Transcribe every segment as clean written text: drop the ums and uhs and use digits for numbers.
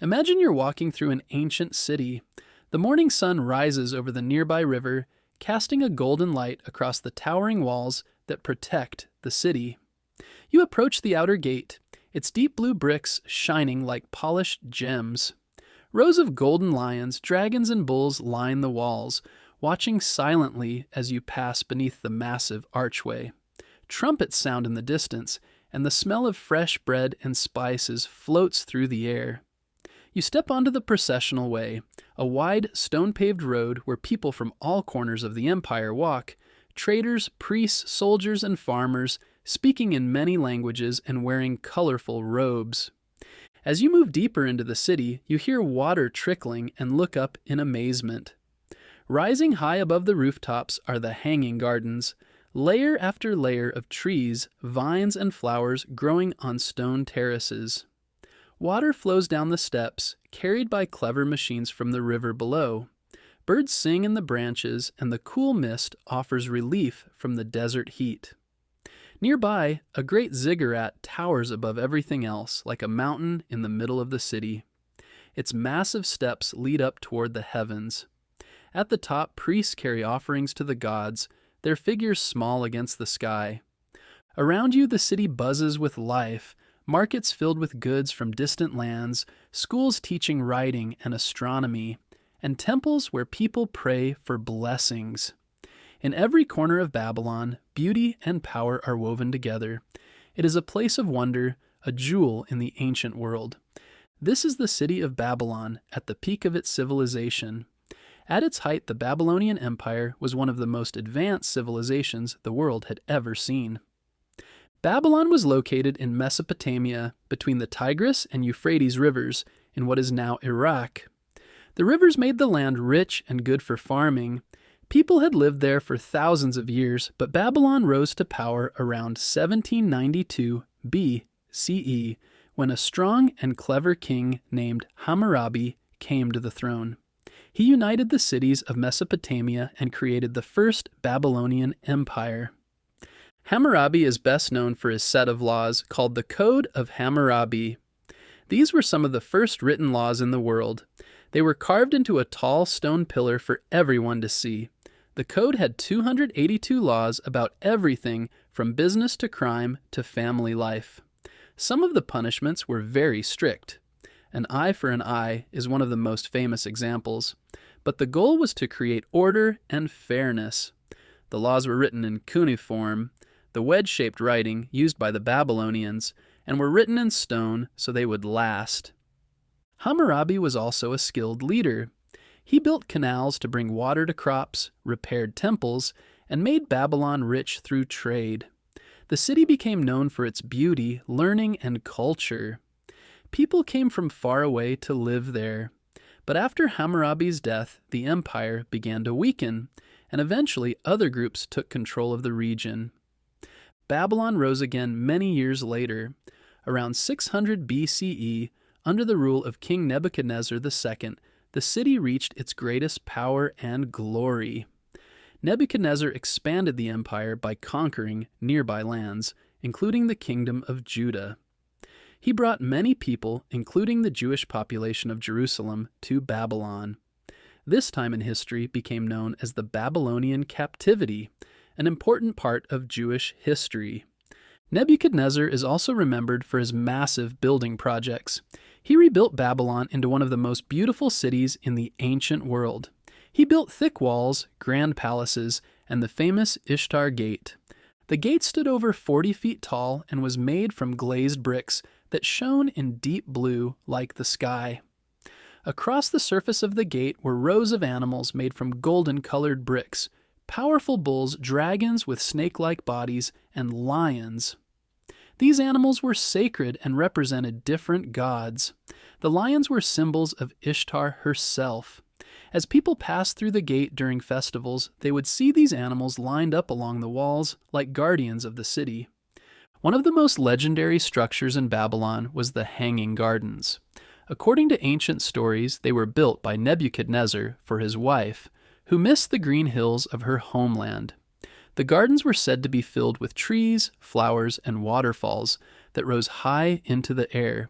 Imagine you're walking through an ancient city. The morning sun rises over the nearby river, casting a golden light across the towering walls that protect the city. You approach the outer gate, its deep blue bricks shining like polished gems. Rows of golden lions, dragons, and bulls line the walls, watching silently as you pass beneath the massive archway. Trumpets sound in the distance, and the smell of fresh bread and spices floats through the air. You step onto the processional way, a wide, stone-paved road where people from all corners of the empire walk, traders, priests, soldiers, and farmers, speaking in many languages and wearing colorful robes. As you move deeper into the city, you hear water trickling and look up in amazement. Rising high above the rooftops are the hanging gardens, layer after layer of trees, vines, and flowers growing on stone terraces. Water flows down the steps, carried by clever machines from the river below. Birds sing in the branches, and the cool mist offers relief from the desert heat. Nearby, a great ziggurat towers above everything else, like a mountain in the middle of the city. Its massive steps lead up toward the heavens. At the top, priests carry offerings to the gods, their figures small against the sky. Around you, the city buzzes with life, markets filled with goods from distant lands, schools teaching writing and astronomy, and temples where people pray for blessings. In every corner of Babylon, beauty and power are woven together. It is a place of wonder, a jewel in the ancient world. This is the city of Babylon at the peak of its civilization. At its height, the Babylonian Empire was one of the most advanced civilizations the world had ever seen. Babylon was located in Mesopotamia between the Tigris and Euphrates rivers in what is now Iraq. The rivers made the land rich and good for farming. People had lived there for thousands of years, but Babylon rose to power around 1792 BCE when a strong and clever king named Hammurabi came to the throne. He united the cities of Mesopotamia and created the first Babylonian Empire. Hammurabi is best known for his set of laws called the Code of Hammurabi. These were some of the first written laws in the world. They were carved into a tall stone pillar for everyone to see. The code had 282 laws about everything from business to crime to family life. Some of the punishments were very strict. An eye for an eye is one of the most famous examples. But the goal was to create order and fairness. The laws were written in cuneiform, the wedge-shaped writing used by the Babylonians, and were written in stone so they would last. Hammurabi was also a skilled leader. He built canals to bring water to crops, repaired temples, and made Babylon rich through trade. The city became known for its beauty, learning, and culture. People came from far away to live there. But after Hammurabi's death, the empire began to weaken, and eventually other groups took control of the region. Babylon rose again many years later. Around 600 BCE, under the rule of King Nebuchadnezzar II, the city reached its greatest power and glory. Nebuchadnezzar expanded the empire by conquering nearby lands, including the kingdom of Judah. He brought many people, including the Jewish population of Jerusalem, to Babylon. This time in history became known as the Babylonian captivity, an important part of Jewish history. Nebuchadnezzar is also remembered for his massive building projects. He rebuilt Babylon into one of the most beautiful cities in the ancient world. He built thick walls, grand palaces, and the famous Ishtar Gate. The gate stood over 40 feet tall and was made from glazed bricks that shone in deep blue like the sky. Across the surface of the gate were rows of animals made from golden-colored bricks, powerful bulls, dragons with snake-like bodies, and lions. These animals were sacred and represented different gods. The lions were symbols of Ishtar herself. As people passed through the gate during festivals, they would see these animals lined up along the walls like guardians of the city. One of the most legendary structures in Babylon was the Hanging Gardens. According to ancient stories, they were built by Nebuchadnezzar for his wife, who missed the green hills of her homeland. The gardens were said to be filled with trees, flowers, and waterfalls that rose high into the air.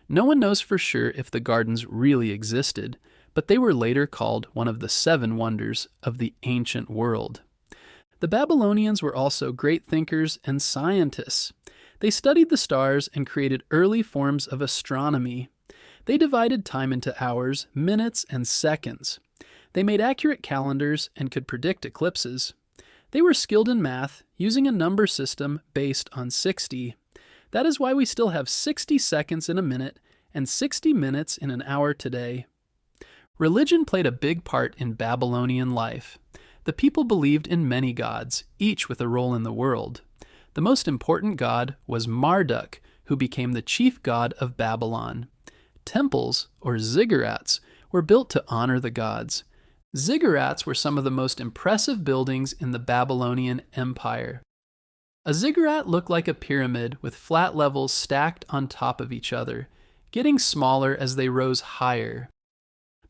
No one knows for sure if the gardens really existed, but they were later called one of the 7 wonders of the ancient world. The Babylonians were also great thinkers and scientists. They studied the stars and created early forms of astronomy. They divided time into hours, minutes, and seconds. They made accurate calendars and could predict eclipses. They were skilled in math, using a number system based on 60. That is why we still have 60 seconds in a minute and 60 minutes in an hour today. Religion played a big part in Babylonian life. The people believed in many gods, each with a role in the world. The most important god was Marduk, who became the chief god of Babylon. Temples, or ziggurats, were built to honor the gods. Ziggurats were some of the most impressive buildings in the Babylonian Empire. A ziggurat looked like a pyramid with flat levels stacked on top of each other, getting smaller as they rose higher.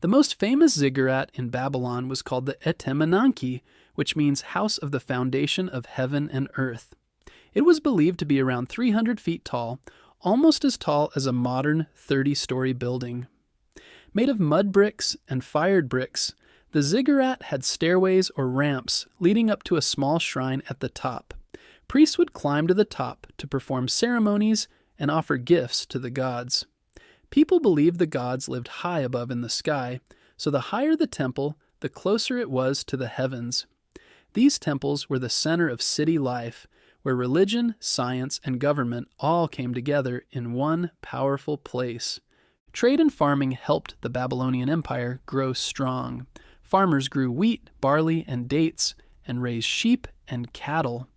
The most famous ziggurat in Babylon was called the Etemenanki, which means House of the Foundation of Heaven and Earth. It was believed to be around 300 feet tall, almost as tall as a modern 30-story building. Made of mud bricks and fired bricks, the ziggurat had stairways or ramps leading up to a small shrine at the top. Priests would climb to the top to perform ceremonies and offer gifts to the gods. People believed the gods lived high above in the sky, so the higher the temple, the closer it was to the heavens. These temples were the center of city life, where religion, science, and government all came together in one powerful place. Trade and farming helped the Babylonian Empire grow strong. Farmers grew wheat, barley, and dates, and raised sheep and cattle.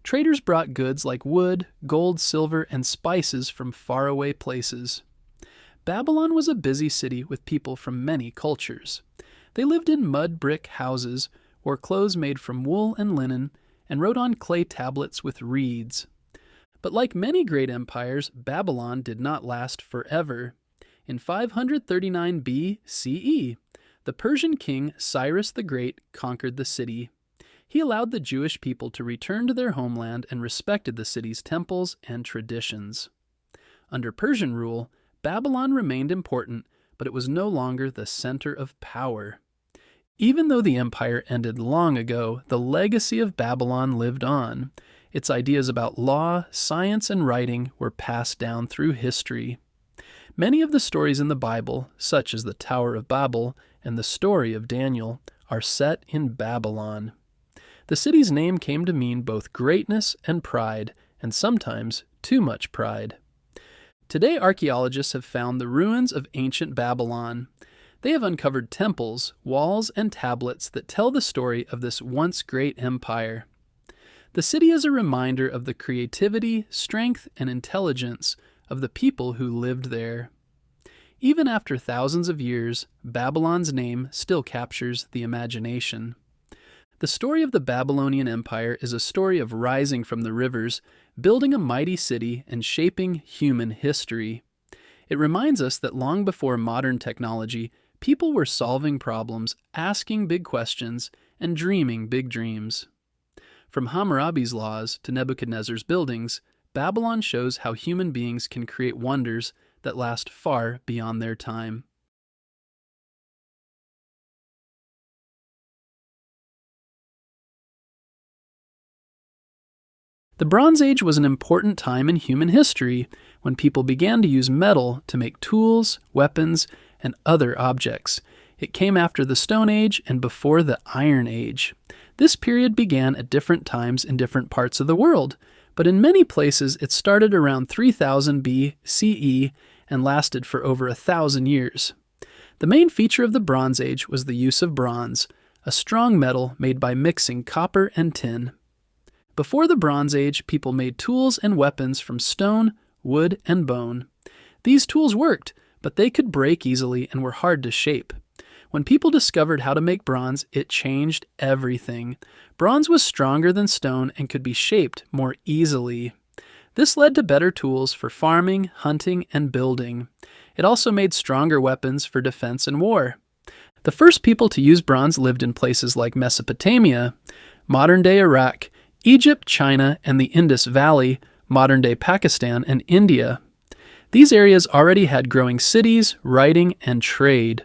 Traders brought goods like wood, gold, silver, and spices from faraway places. Babylon was a busy city with people from many cultures. They lived in mud brick houses, wore clothes made from wool and linen, and wrote on clay tablets with reeds. But like many great empires, Babylon did not last forever. In 539 BCE, the Persian king Cyrus the Great conquered the city. He allowed the Jewish people to return to their homeland and respected the city's temples and traditions. Under Persian rule, Babylon remained important, but it was no longer the center of power. Even though the empire ended long ago, the legacy of Babylon lived on. Its ideas about law, science, and writing were passed down through history. Many of the stories in the Bible, such as the Tower of Babel and the story of Daniel, are set in Babylon. The city's name came to mean both greatness and pride, and sometimes too much pride. Today, archaeologists have found the ruins of ancient Babylon. They have uncovered temples, walls, and tablets that tell the story of this once great empire. The city is a reminder of the creativity, strength, and intelligence of the people who lived there. Even after thousands of years, Babylon's name still captures the imagination. The story of the Babylonian Empire is a story of rising from the rivers, building a mighty city, and shaping human history. It reminds us that long before modern technology, people were solving problems, asking big questions, and dreaming big dreams. From Hammurabi's laws to Nebuchadnezzar's buildings, Babylon shows how human beings can create wonders that last far beyond their time. The Bronze Age was an important time in human history when people began to use metal to make tools, weapons, and other objects. It came after the Stone Age and before the Iron Age. This period began at different times in different parts of the world, but in many places it started around 3000 BCE and lasted for over 1,000 years. The main feature of the Bronze Age was the use of bronze, a strong metal made by mixing copper and tin. Before the Bronze Age, people made tools and weapons from stone, wood, and bone. These tools worked, but they could break easily and were hard to shape. When people discovered how to make bronze, it changed everything. Bronze was stronger than stone and could be shaped more easily. This led to better tools for farming, hunting, and building. It also made stronger weapons for defense and war. The first people to use bronze lived in places like Mesopotamia, modern-day Iraq, Egypt, China, and the Indus Valley, modern-day Pakistan, and India. These areas already had growing cities, writing, and trade.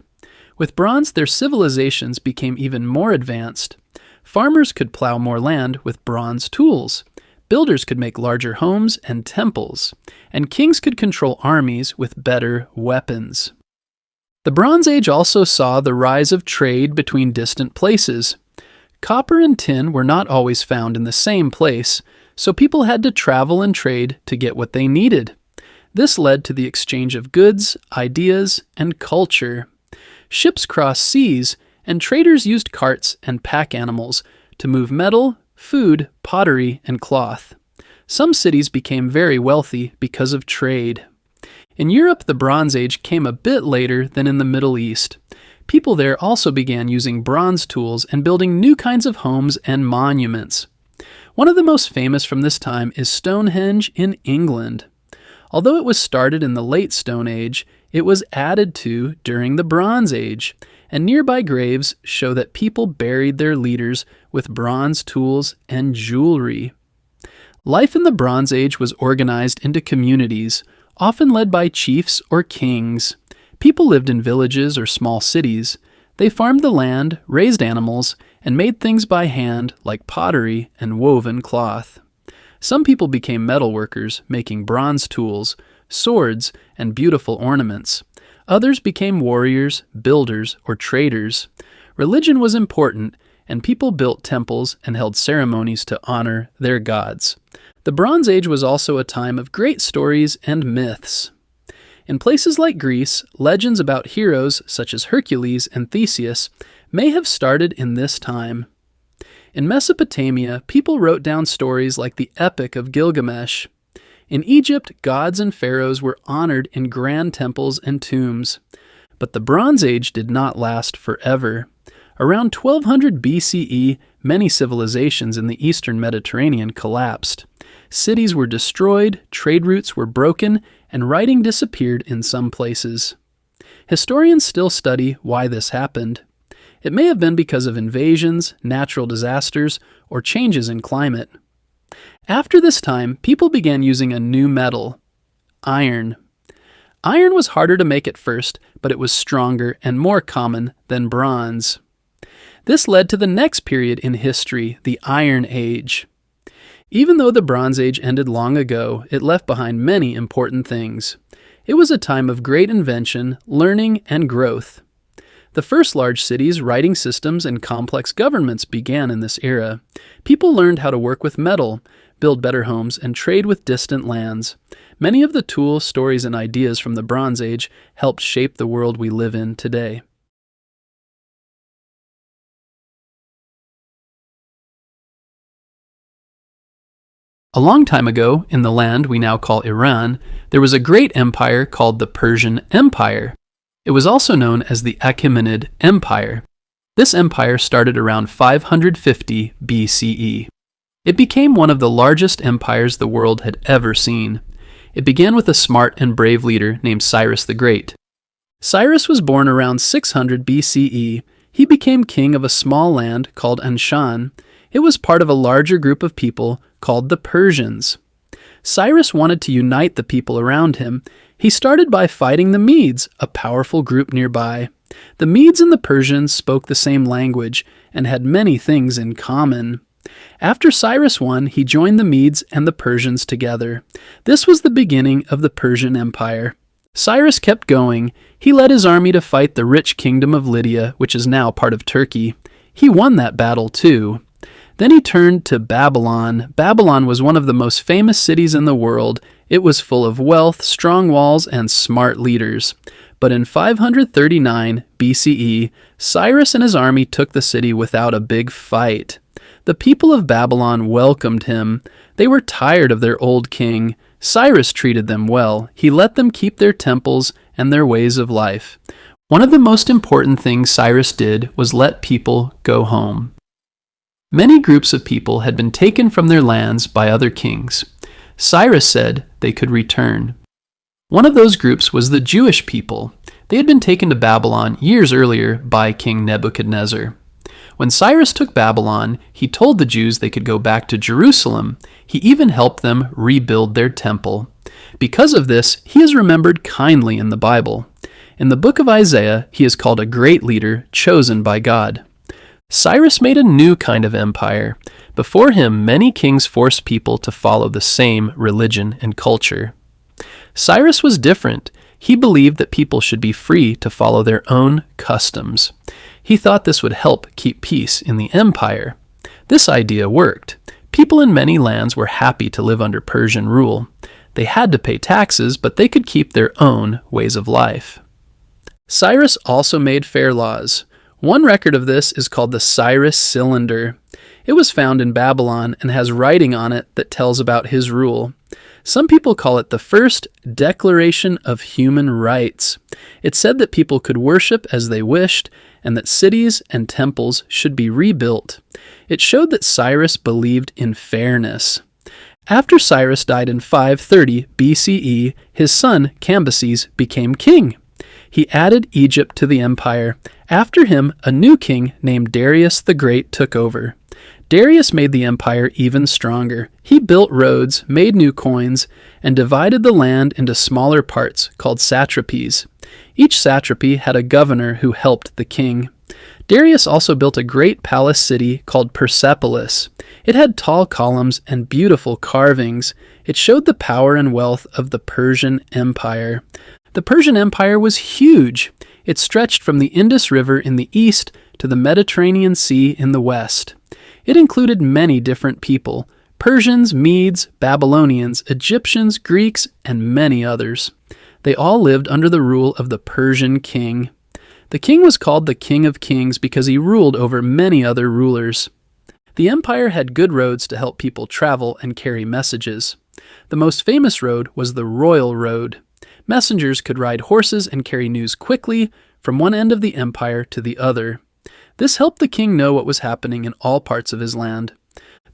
With bronze, their civilizations became even more advanced. Farmers could plow more land with bronze tools. Builders could make larger homes and temples, and kings could control armies with better weapons. The Bronze Age also saw the rise of trade between distant places. Copper and tin were not always found in the same place, so people had to travel and trade to get what they needed. This led to the exchange of goods, ideas, and culture. Ships crossed seas, and traders used carts and pack animals to move metal, food, pottery, and cloth. Some cities became very wealthy because of trade. In Europe, the Bronze Age came a bit later than in the Middle East. People there also began using bronze tools and building new kinds of homes and monuments. One of the most famous from this time is Stonehenge in England. Although it was started in the late Stone Age, it was added to during the Bronze Age, and nearby graves show that people buried their leaders with bronze tools and jewelry. Life in the Bronze Age was organized into communities, often led by chiefs or kings. People lived in villages or small cities. They farmed the land, raised animals, and made things by hand like pottery and woven cloth. Some people became metal workers, making bronze tools, swords, and beautiful ornaments. Others became warriors, builders, or traders. Religion was important, and people built temples and held ceremonies to honor their gods. The Bronze Age was also a time of great stories and myths. In places like Greece, legends about heroes such as Hercules and Theseus may have started in this time. In Mesopotamia, people wrote down stories like the Epic of Gilgamesh. In Egypt, gods and pharaohs were honored in grand temples and tombs. But the Bronze Age did not last forever. Around 1200 BCE, many civilizations in the eastern Mediterranean collapsed. Cities were destroyed, trade routes were broken, and writing disappeared in some places. Historians still study why this happened. It may have been because of invasions, natural disasters, or changes in climate. After this time, people began using a new metal, iron. Iron was harder to make at first, but it was stronger and more common than bronze. This led to the next period in history, the Iron Age. Even though the Bronze Age ended long ago, it left behind many important things. It was a time of great invention, learning, and growth. The first large cities, writing systems, and complex governments began in this era. People learned how to work with metal, build better homes, and trade with distant lands. Many of the tools, stories, and ideas from the Bronze Age helped shape the world we live in today. A long time ago, in the land we now call Iran, there was a great empire called the Persian Empire. It was also known as the Achaemenid Empire. This empire started around 550 BCE. It became one of the largest empires the world had ever seen. It began with a smart and brave leader named Cyrus the Great. Cyrus was born around 600 BCE. He became king of a small land called Anshan. It was part of a larger group of people called the Persians. Cyrus wanted to unite the people around him. He started by fighting the Medes, a powerful group nearby. The Medes and the Persians spoke the same language and had many things in common. After Cyrus won, he joined the Medes and the Persians together. This was the beginning of the Persian Empire. Cyrus kept going. He led his army to fight the rich kingdom of Lydia, which is now part of Turkey. He won that battle too. Then he turned to Babylon. Babylon was one of the most famous cities in the world. It was full of wealth, strong walls, and smart leaders. But in 539 BCE, Cyrus and his army took the city without a big fight. The people of Babylon welcomed him. They were tired of their old king. Cyrus treated them well. He let them keep their temples and their ways of life. One of the most important things Cyrus did was let people go home. Many groups of people had been taken from their lands by other kings. Cyrus said they could return. One of those groups was the Jewish people. They had been taken to Babylon years earlier by King Nebuchadnezzar. When Cyrus took Babylon, he told the Jews they could go back to Jerusalem. He even helped them rebuild their temple. Because of this, he is remembered kindly in the Bible. In the book of Isaiah, he is called a great leader chosen by God. Cyrus made a new kind of empire. Before him, many kings forced people to follow the same religion and culture. Cyrus was different. He believed that people should be free to follow their own customs. He thought this would help keep peace in the empire. This idea worked. People in many lands were happy to live under Persian rule. They had to pay taxes, but they could keep their own ways of life. Cyrus also made fair laws. One record of this is called the Cyrus Cylinder. It was found in Babylon and has writing on it that tells about his rule. Some people call it the first Declaration of Human Rights. It said that people could worship as they wished and that cities and temples should be rebuilt. It showed that Cyrus believed in fairness. After Cyrus died in 530 BCE, his son Cambyses became king. He added Egypt to the empire. After him, a new king named Darius the Great took over. Darius made the empire even stronger. He built roads, made new coins, and divided the land into smaller parts called satrapies. Each satrapy had a governor who helped the king. Darius also built a great palace city called Persepolis. It had tall columns and beautiful carvings. It showed the power and wealth of the Persian Empire. The Persian Empire was huge. It stretched from the Indus River in the east to the Mediterranean Sea in the west. It included many different people: Persians, Medes, Babylonians, Egyptians, Greeks, and many others. They all lived under the rule of the Persian king. The king was called the King of Kings because he ruled over many other rulers. The empire had good roads to help people travel and carry messages. The most famous road was the Royal Road. Messengers could ride horses and carry news quickly from one end of the empire to the other. This helped the king know what was happening in all parts of his land.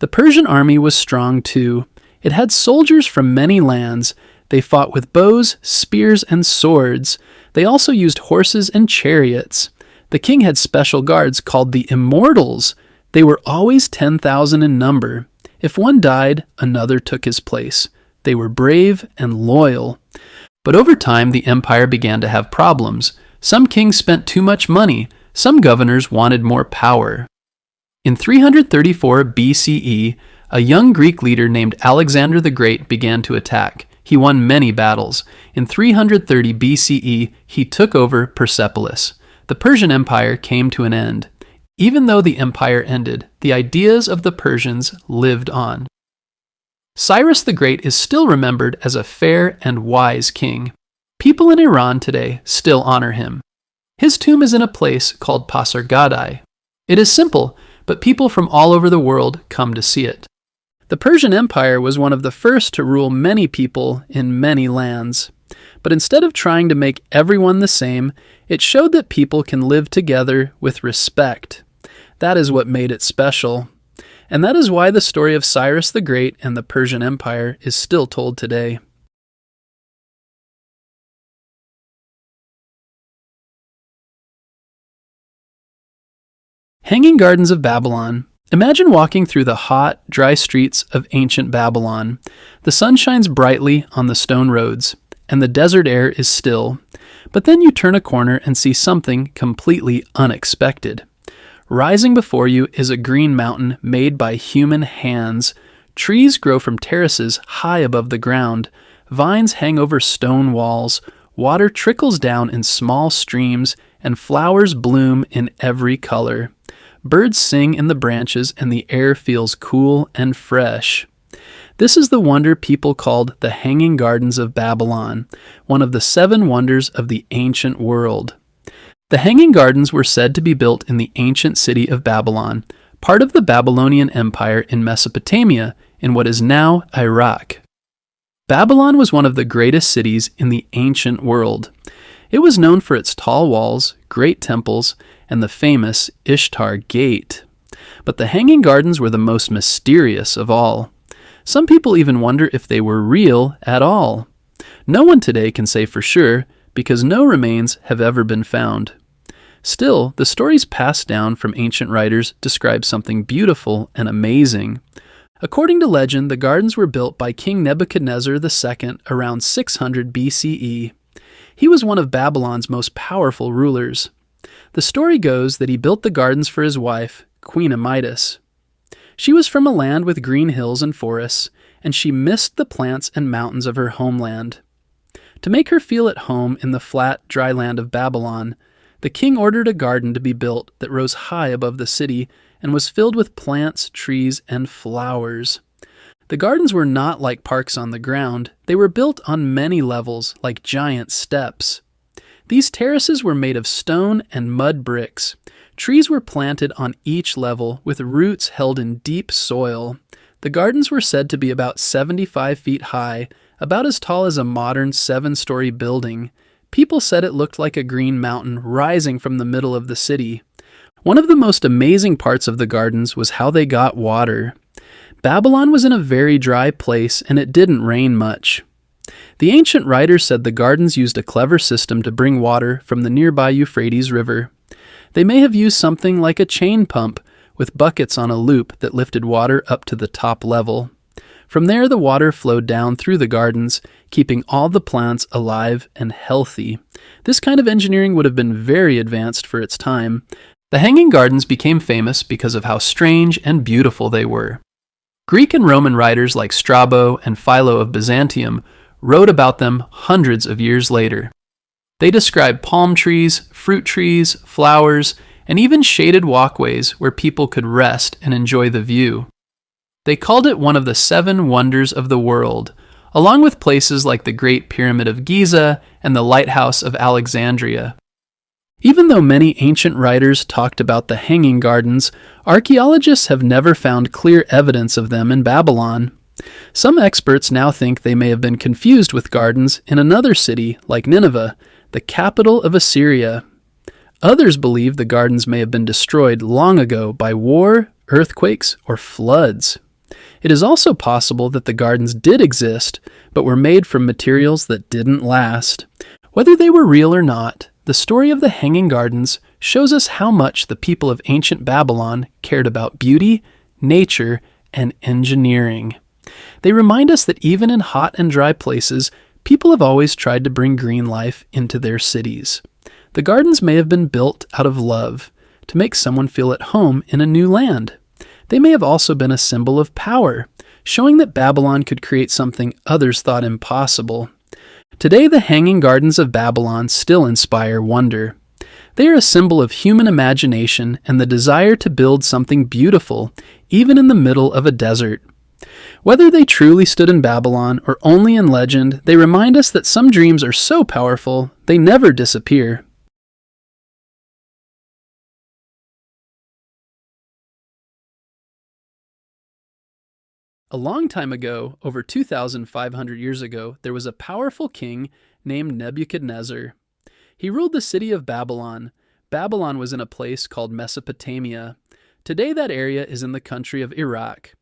The Persian army was strong too. It had soldiers from many lands. They fought with bows, spears, and swords. They also used horses and chariots. The king had special guards called the Immortals. They were always 10,000 in number. If one died, another took his place. They were brave and loyal. But over time, the empire began to have problems. Some kings spent too much money. Some governors wanted more power. In 334 BCE, a young Greek leader named Alexander the Great began to attack. He won many battles. In 330 BCE, he took over Persepolis. The Persian Empire came to an end. Even though the empire ended, the ideas of the Persians lived on. Cyrus the Great is still remembered as a fair and wise king. People in Iran today still honor him. His tomb is in a place called Pasargadae. It is simple, but people from all over the world come to see it. The Persian Empire was one of the first to rule many people in many lands. But instead of trying to make everyone the same, it showed that people can live together with respect. That is what made it special. And that is why the story of Cyrus the Great and the Persian Empire is still told today. Hanging Gardens of Babylon. Imagine walking through the hot, dry streets of ancient Babylon. The sun shines brightly on the stone roads, and the desert air is still. But then you turn a corner and see something completely unexpected. Rising before you is a green mountain made by human hands. Trees grow from terraces high above the ground. Vines hang over stone walls. Water trickles down in small streams, and flowers bloom in every color. Birds sing in the branches, and the air feels cool and fresh. This is the wonder people called the Hanging Gardens of Babylon, one of the 7 wonders of the ancient world. The Hanging Gardens were said to be built in the ancient city of Babylon, part of the Babylonian Empire in Mesopotamia, in what is now Iraq. Babylon was one of the greatest cities in the ancient world. It was known for its tall walls, great temples, and the famous Ishtar Gate. But the Hanging Gardens were the most mysterious of all. Some people even wonder if they were real at all. No one today can say for sure, because no remains have ever been found. Still, the stories passed down from ancient writers describe something beautiful and amazing. According to legend, the gardens were built by King Nebuchadnezzar II around 600 BCE. He was one of Babylon's most powerful rulers. The story goes that he built the gardens for his wife, Queen Amytis. She was from a land with green hills and forests, and she missed the plants and mountains of her homeland. To make her feel at home in the flat, dry land of Babylon, the king ordered a garden to be built that rose high above the city and was filled with plants, trees, and flowers. The gardens were not like parks on the ground. They were built on many levels, like giant steps. These terraces were made of stone and mud bricks. Trees were planted on each level with roots held in deep soil. The gardens were said to be about 75 feet high, about as tall as a modern 7-story building. People said it looked like a green mountain rising from the middle of the city. One of the most amazing parts of the gardens was how they got water. Babylon was in a very dry place, and it didn't rain much. The ancient writers said the gardens used a clever system to bring water from the nearby Euphrates River. They may have used something like a chain pump with buckets on a loop that lifted water up to the top level. From there, the water flowed down through the gardens, keeping all the plants alive and healthy. This kind of engineering would have been very advanced for its time. The Hanging Gardens became famous because of how strange and beautiful they were. Greek and Roman writers like Strabo and Philo of Byzantium wrote about them hundreds of years later. They described palm trees, fruit trees, flowers, and even shaded walkways where people could rest and enjoy the view. They called it one of the 7 wonders of the world, along with places like the Great Pyramid of Giza and the Lighthouse of Alexandria. Even though many ancient writers talked about the Hanging Gardens, archaeologists have never found clear evidence of them in Babylon. Some experts now think they may have been confused with gardens in another city like Nineveh, the capital of Assyria. Others believe the gardens may have been destroyed long ago by war, earthquakes, or floods. It is also possible that the gardens did exist, but were made from materials that didn't last. Whether they were real or not, the story of the Hanging Gardens shows us how much the people of ancient Babylon cared about beauty, nature, and engineering. They remind us that even in hot and dry places, people have always tried to bring green life into their cities. The gardens may have been built out of love, to make someone feel at home in a new land. They may have also been a symbol of power, showing that Babylon could create something others thought impossible. Today, the Hanging Gardens of Babylon still inspire wonder. They are a symbol of human imagination and the desire to build something beautiful, even in the middle of a desert. Whether they truly stood in Babylon or only in legend, they remind us that some dreams are so powerful, they never disappear. A long time ago, over 2,500 years ago, there was a powerful king named Nebuchadnezzar. He ruled the city of Babylon. Babylon was in a place called Mesopotamia. Today that area is in the country of Iraq.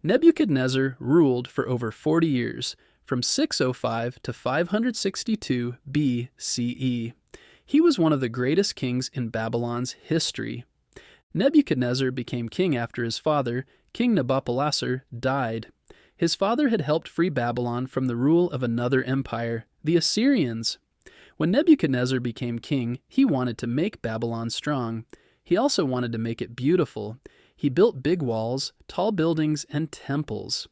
Nebuchadnezzar ruled for over 40 years, from 605 to 562 BCE. He was one of the greatest kings in Babylon's history. Nebuchadnezzar became king after his father, King Nabopolassar, died. His father had helped free Babylon from the rule of another empire, the Assyrians. When Nebuchadnezzar became king, he wanted to make Babylon strong. He also wanted to make it beautiful. He built big walls, tall buildings, and temples.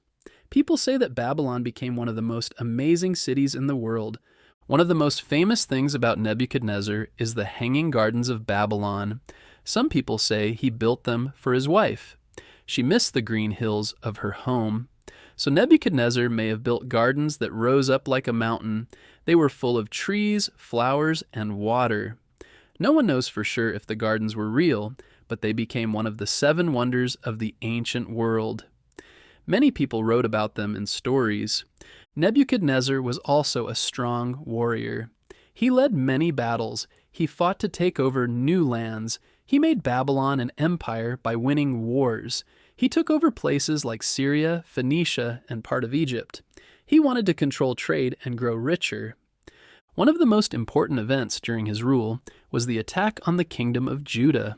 People say that Babylon became one of the most amazing cities in the world. One of the most famous things about Nebuchadnezzar is the Hanging Gardens of Babylon. Some people say he built them for his wife. She missed the green hills of her home. So Nebuchadnezzar may have built gardens that rose up like a mountain. They were full of trees, flowers, and water. No one knows for sure if the gardens were real, but they became one of the 7 wonders of the ancient world. Many people wrote about them in stories. Nebuchadnezzar was also a strong warrior. He led many battles. He fought to take over new lands. He made Babylon an empire by winning wars. He took over places like Syria, Phoenicia, and part of Egypt. He wanted to control trade and grow richer. One of the most important events during his rule was the attack on the kingdom of Judah.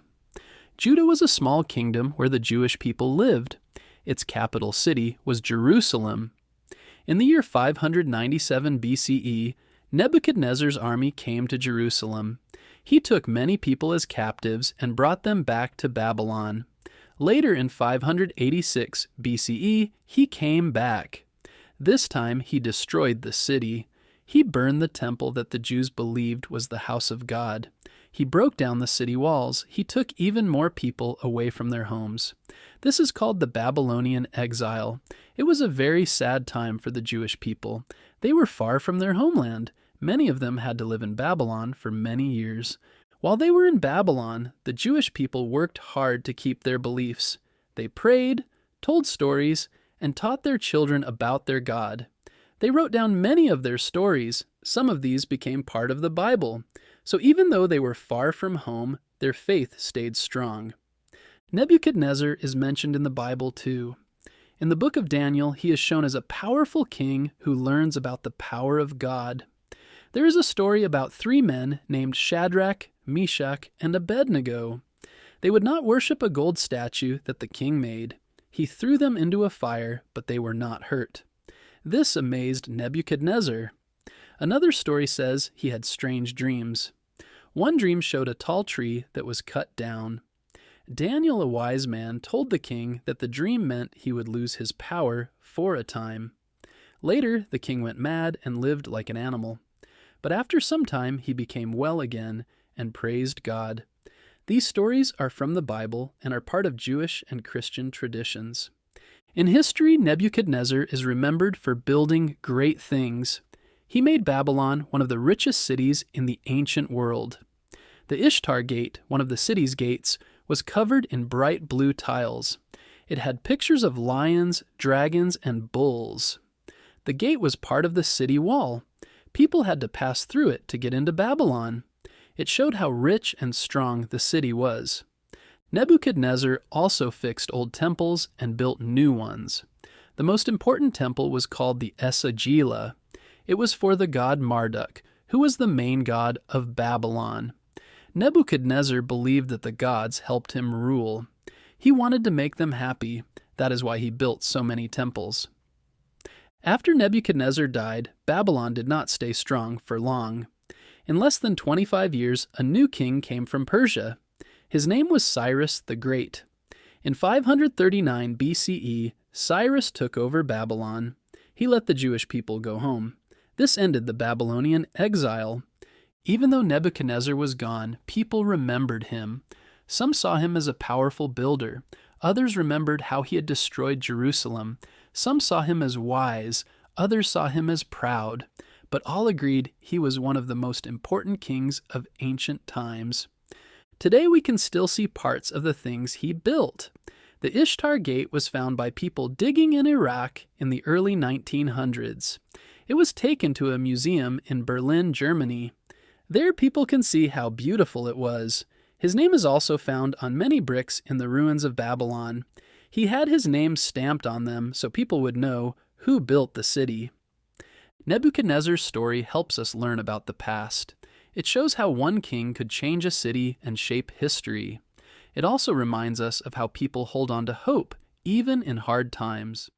Judah was a small kingdom where the Jewish people lived. Its capital city was Jerusalem. In the year 597 BCE, Nebuchadnezzar's army came to Jerusalem. He took many people as captives and brought them back to Babylon. Later in 586 BCE, he came back. This time he destroyed the city. He burned the temple that the Jews believed was the house of God. He broke down the city walls. He took even more people away from their homes. This is called the Babylonian exile. It was a very sad time for the Jewish people. They were far from their homeland. Many of them had to live in Babylon for many years. While they were in Babylon, the Jewish people worked hard to keep their beliefs. They prayed, told stories, and taught their children about their God. They wrote down many of their stories. Some of these became part of the Bible. So even though they were far from home, their faith stayed strong. Nebuchadnezzar is mentioned in the Bible too. In the book of Daniel, he is shown as a powerful king who learns about the power of God. There is a story about 3 men named Shadrach, Meshach, and Abednego. They would not worship a gold statue that the king made. He threw them into a fire, but they were not hurt. This amazed Nebuchadnezzar. Another story says he had strange dreams. One dream showed a tall tree that was cut down. Daniel, a wise man, told the king that the dream meant he would lose his power for a time. Later, the king went mad and lived like an animal. But after some time, he became well again and praised God. These stories are from the Bible and are part of Jewish and Christian traditions. In history, Nebuchadnezzar is remembered for building great things. He made Babylon one of the richest cities in the ancient world. The Ishtar Gate, one of the city's gates, was covered in bright blue tiles. It had pictures of lions, dragons, and bulls. The gate was part of the city wall. People had to pass through it to get into Babylon. It showed how rich and strong the city was. Nebuchadnezzar also fixed old temples and built new ones. The most important temple was called the Esagila. It was for the god Marduk, who was the main god of Babylon. Nebuchadnezzar believed that the gods helped him rule. He wanted to make them happy. That is why he built so many temples. After Nebuchadnezzar died, Babylon did not stay strong for long. In less than 25 years, a new king came from Persia. His name was Cyrus the Great. In 539 BCE, Cyrus took over Babylon. He let the Jewish people go home. This ended the Babylonian exile. Even though Nebuchadnezzar was gone, people remembered him. Some saw him as a powerful builder. Others remembered how he had destroyed Jerusalem. Some saw him as wise. Others saw him as proud. But all agreed he was one of the most important kings of ancient times. Today we can still see parts of the things he built. The Ishtar Gate was found by people digging in Iraq in the early 1900s. It was taken to a museum in Berlin, Germany. There people can see how beautiful it was. His name is also found on many bricks in the ruins of Babylon. He had his name stamped on them so people would know who built the city. Nebuchadnezzar's story helps us learn about the past. It shows how one king could change a city and shape history. It also reminds us of how people hold on to hope, even in hard times.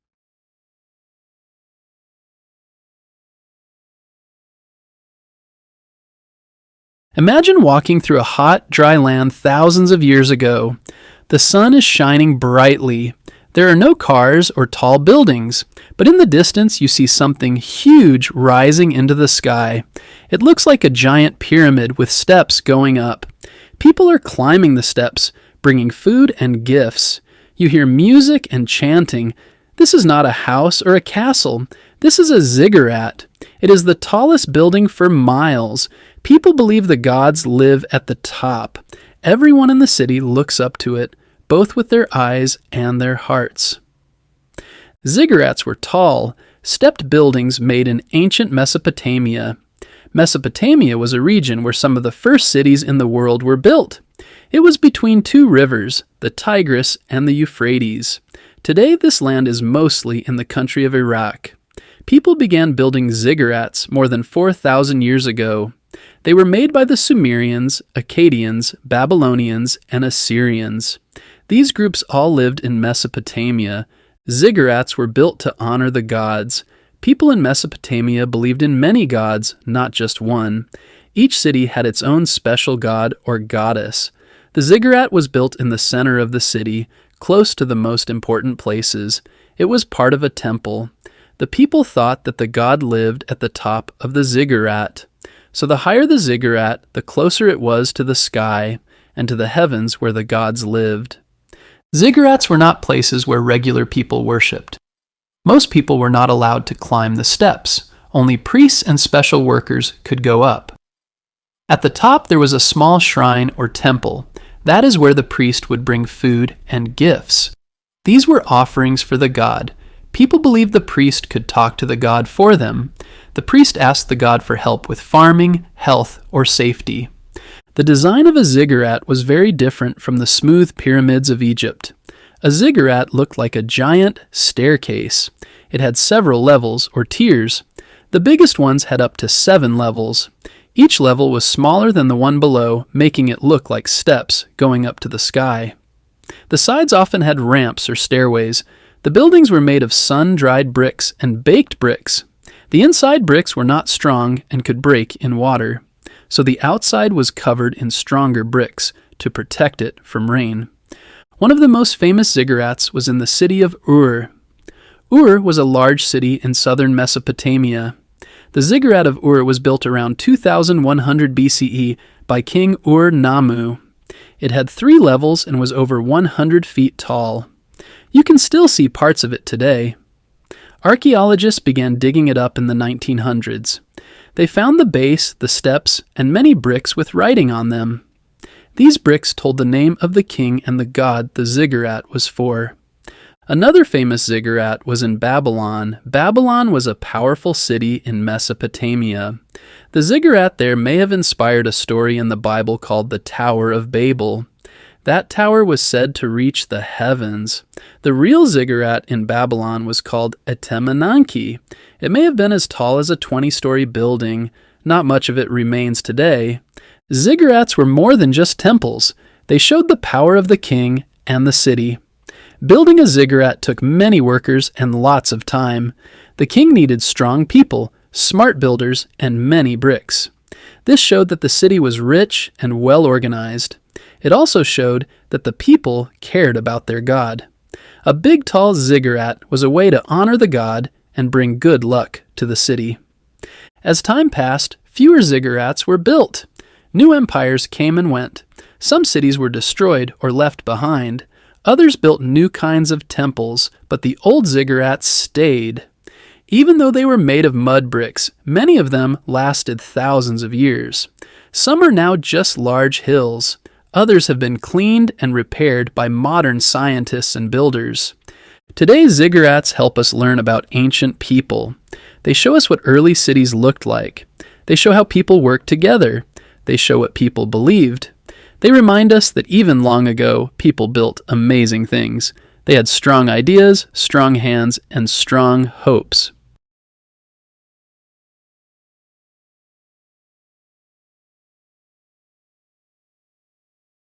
Imagine walking through a hot, dry land thousands of years ago. The sun is shining brightly. There are no cars or tall buildings, but in the distance you see something huge rising into the sky. It looks like a giant pyramid with steps going up. People are climbing the steps, bringing food and gifts. You hear music and chanting. This is not a house or a castle. This is a ziggurat. It is the tallest building for miles. People believe the gods live at the top. Everyone in the city looks up to it, both with their eyes and their hearts. Ziggurats were tall, stepped buildings made in ancient Mesopotamia. Mesopotamia was a region where some of the first cities in the world were built. It was between 2 rivers, the Tigris and the Euphrates. Today, this land is mostly in the country of Iraq. People began building ziggurats more than 4,000 years ago. They were made by the Sumerians, Akkadians, Babylonians, and Assyrians. These groups all lived in Mesopotamia. Ziggurats were built to honor the gods. People in Mesopotamia believed in many gods, not just one. Each city had its own special god or goddess. The ziggurat was built in the center of the city, close to the most important places. It was part of a temple. The people thought that the god lived at the top of the ziggurat. So the higher the ziggurat, the closer it was to the sky and to the heavens where the gods lived. Ziggurats were not places where regular people worshipped. Most people were not allowed to climb the steps. Only priests and special workers could go up. At the top there was a small shrine or temple. That is where the priest would bring food and gifts. These were offerings for the god. People believed the priest could talk to the god for them. The priest asked the god for help with farming, health, or safety. The design of a ziggurat was very different from the smooth pyramids of Egypt. A ziggurat looked like a giant staircase. It had several levels, or tiers. The biggest ones had up to 7 levels. Each level was smaller than the one below, making it look like steps going up to the sky. The sides often had ramps or stairways. The buildings were made of sun-dried bricks and baked bricks. The inside bricks were not strong and could break in water, so the outside was covered in stronger bricks to protect it from rain. One of the most famous ziggurats was in the city of Ur. Ur was a large city in southern Mesopotamia. The ziggurat of Ur was built around 2100 BCE by King Ur-Nammu. It had 3 levels and was over 100 feet tall. You can still see parts of it today. Archaeologists began digging it up in the 1900s. They found the base, the steps, and many bricks with writing on them. These bricks told the name of the king and the god the ziggurat was for. Another famous ziggurat was in Babylon. Babylon was a powerful city in Mesopotamia. The ziggurat there may have inspired a story in the Bible called the Tower of Babel. That tower was said to reach the heavens. The real ziggurat in Babylon was called Etemenanki. It may have been as tall as a 20-story building. Not much of it remains today. Ziggurats were more than just temples. They showed the power of the king and the city. Building a ziggurat took many workers and lots of time. The king needed strong people, smart builders, and many bricks. This showed that the city was rich and well organized. It also showed that the people cared about their god. A big tall ziggurat was a way to honor the god and bring good luck to the city. As time passed, fewer ziggurats were built. New empires came and went. Some cities were destroyed or left behind. Others built new kinds of temples, but the old ziggurats stayed. Even though they were made of mud bricks, many of them lasted thousands of years. Some are now just large hills. Others have been cleaned and repaired by modern scientists and builders. Today's ziggurats help us learn about ancient people. They show us what early cities looked like. They show how people worked together. They show what people believed. They remind us that even long ago, people built amazing things. They had strong ideas, strong hands, and strong hopes.